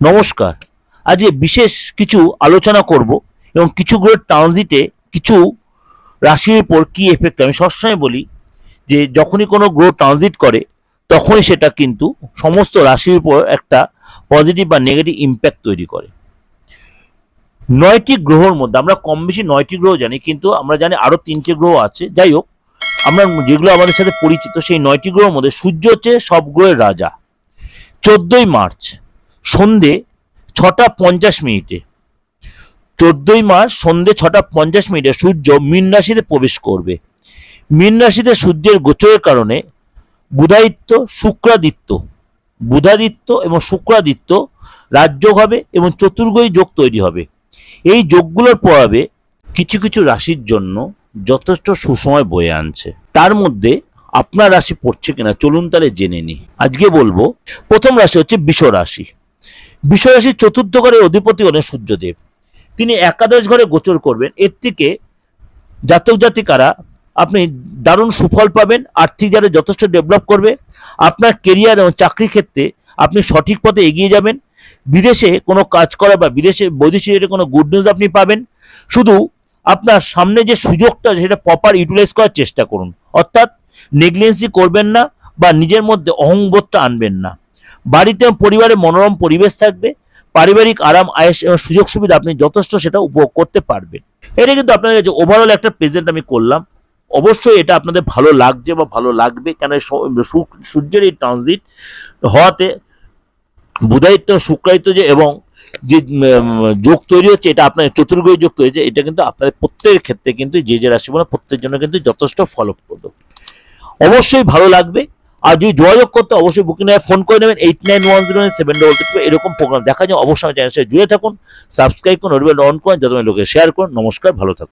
নমস্কার। আজকে বিশেষ কিছু আলোচনা করব এবং কিছু গ্রহের ট্রানজিটে কিছু রাশির উপর কি এফেক্ট। আমি সবসময় বলি যে যখনই কোনো গ্রহ ট্রানজিট করে তখনই সেটা কিন্তু সমস্ত রাশির উপর একটা পজিটিভ বা নেগেটিভ ইম্প্যাক্ট তৈরি করে। ৯টি গ্রহের মধ্যে আমরা কম বেশি ৯টি গ্রহ জানি, কিন্তু আমরা জানি আরো ৩টে গ্রহ আছে। যাই হোক, আমরা যেগুলো আমাদের সাথে পরিচিত সেই ৯টি গ্রহের মধ্যে সূর্য হচ্ছে সব গ্রহের রাজা। ১৪ই মার্চ সন্ধে ৬টা ৫০ মিনিটে ১৪ই মার্চ সন্ধে ৬টা ৫০ মিনিটে সূর্য মীন রাশিতে প্রবেশ করবে। মীন রাশিতে সূর্যের গোচরের কারণে বুধাদিত্য এবং শুক্রাদিত্য রাজযোগ হবে এবং চতুর্গ্রহী যোগ তৈরি হবে। এই যোগগুলোর প্রভাবে কিছু কিছু রাশির জন্য যথেষ্ট সুসময় বয়ে আনছে। তার মধ্যে আপনার রাশি পড়ছে কিনা চলুন তাহলে জেনে নিই। আজকে বলবো প্রথম রাশি হচ্ছে বৃষ রাশি। বৃষ রাশির চতুর্থ ঘরের অধিপতি হলেন সূর্যদেব। তিনি একাদশ ঘরে গোচর করবেন। এর থেকে জাতক জাতিকারা আপনি দারুণ সুফল পাবেন, আর্থিক যারা যথেষ্ট ডেভেলপ করবে, আপনার কেরিয়ার এবং চাকরি ক্ষেত্রে আপনি সঠিক পথে এগিয়ে যাবেন। বিদেশে কোনো কাজ করা বা বৈদেশিক কোনো গুড নিউজ আপনি পাবেন। শুধু আপনার সামনে যে সুযোগটা সেটা প্রপার ইউটিলাইজ করার চেষ্টা করুন, অর্থাৎ নেগলিজেন্সি করবেন না বা নিজের মধ্যে অহংবোধটা আনবেন না। বাড়িতে পরিবারে মনোরম পরিবেশ থাকবে, পারিবারিক আরাম আয়েস এবং সুযোগ সুবিধা আপনি যথেষ্ট সেটা উপভোগ করতে পারবেন। এটা কিন্তু আপনাদের কাছে ওভারঅল একটা প্রেজেন্ট আমি করলাম। অবশ্যই এটা আপনাদের ভালো লাগছে বা ভালো লাগবে, কেন সূর্যের এই ট্রানজিট হওয়াতে বুধাদিত্য শুক্রাদিত্য যে এবং যে যোগ তৈরি হচ্ছে, এটা আপনার চতুর্গ্রহী যোগ তৈরি হচ্ছে, এটা কিন্তু আপনাদের প্রত্যেকের ক্ষেত্রে কিন্তু যে রাশি বলে প্রত্যেকের জন্য কিন্তু যথেষ্ট ফলপ্রদ। অবশ্যই ভালো লাগবে। আর যদি যোগাযোগ করতে অবশ্যই বুকিং ফোন করে নেবেন 89109733। এরকম প্রোগ্রাম দেখার জন্য অবশ্যই চ্যানেলের সাথে জুড়ে থাকুন, সাবস্ক্রাইব করুন, নোটিফিকেশন অন করুন, যাতে লোকে শেয়ার করুন। নমস্কার, ভালো থাকুন।